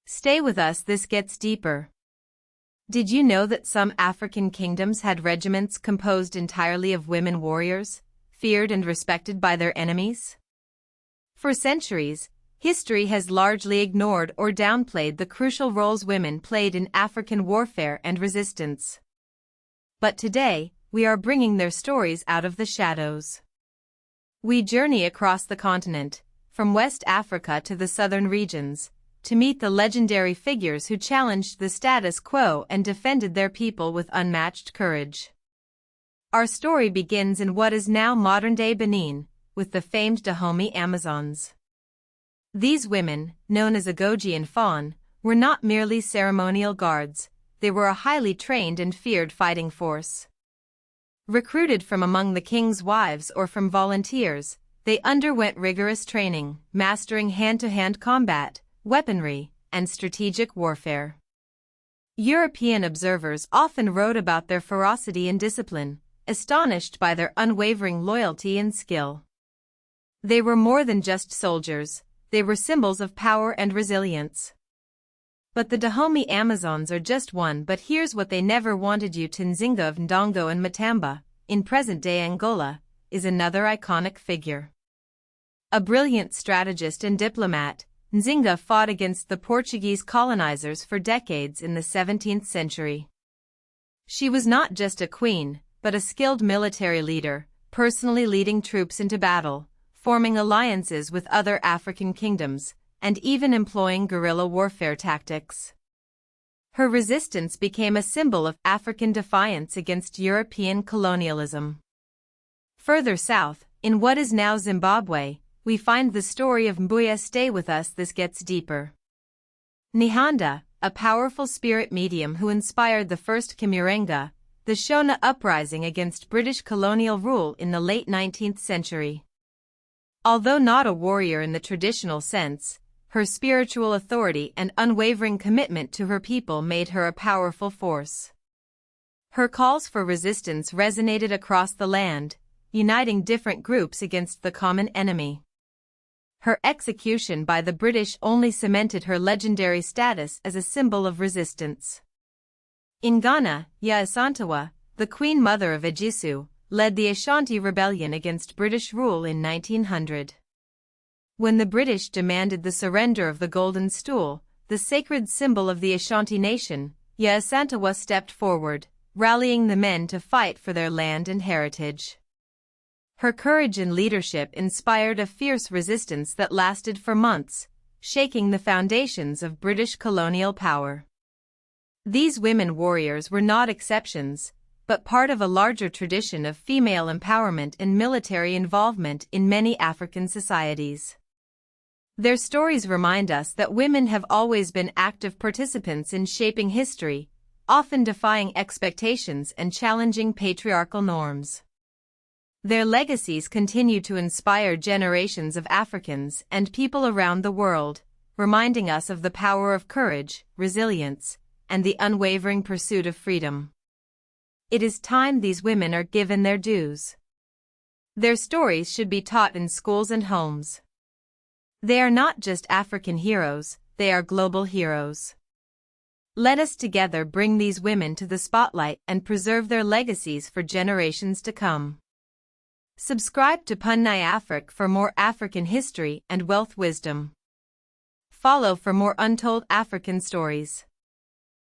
Stay with us, this gets deeper. Did you know that some African kingdoms had regiments composed entirely of women warriors, feared and respected by their enemies? For centuries, history has largely ignored or downplayed the crucial roles women played in African warfare and resistance. But today, we are bringing their stories out of the shadows. We journey across the continent, from West Africa to the southern regions, to meet the legendary figures who challenged the status quo and defended their people with unmatched courage. Our story begins in what is now modern-day Benin, with the famed Dahomey Amazons. These women, known as Agoji and Fawn, were not merely ceremonial guards, they were a highly trained and feared fighting force. Recruited from among the king's wives or from volunteers, they underwent rigorous training, mastering hand-to-hand combat, weaponry, and strategic warfare. European observers often wrote about their ferocity and discipline, astonished by their unwavering loyalty and skill. They were more than just soldiers, they were symbols of power and resilience. But the Dahomey Amazons are just one, but here's what they never wanted you to. Nzinga of Ndongo and Matamba, in present-day Angola, is another iconic figure. A brilliant strategist and diplomat, Nzinga fought against the Portuguese colonizers for decades in the 17th century. She was not just a queen, but a skilled military leader, personally leading troops into battle, forming alliances with other African kingdoms, and even employing guerrilla warfare tactics. Her resistance became a symbol of African defiance against European colonialism. Further south, in what is now Zimbabwe, we find the story of Mbuya. Stay with us, this gets deeper. Nyanda, a powerful spirit medium who inspired the first Kimurenga, the Shona uprising against British colonial rule in the late 19th century. Although not a warrior in the traditional sense, her spiritual authority and unwavering commitment to her people made her a powerful force. Her calls for resistance resonated across the land, uniting different groups against the common enemy. Her execution by the British only cemented her legendary status as a symbol of resistance. In Ghana, Yaa Asantewaa, the Queen Mother of Ejisu, led the Ashanti Rebellion against British rule in 1900. When the British demanded the surrender of the Golden Stool, the sacred symbol of the Ashanti nation, Yaa Asantewaa stepped forward, rallying the men to fight for their land and heritage. Her courage and leadership inspired a fierce resistance that lasted for months, shaking the foundations of British colonial power. These women warriors were not exceptions, but part of a larger tradition of female empowerment and military involvement in many African societies. Their stories remind us that women have always been active participants in shaping history, often defying expectations and challenging patriarchal norms. Their legacies continue to inspire generations of Africans and people around the world, reminding us of the power of courage, resilience, and the unwavering pursuit of freedom. It is time these women are given their dues. Their stories should be taught in schools and homes. They are not just African heroes, they are global heroes. Let us together bring these women to the spotlight and preserve their legacies for generations to come. Subscribe to Punai Afrique for more African history and wealth wisdom. Follow for more untold African stories.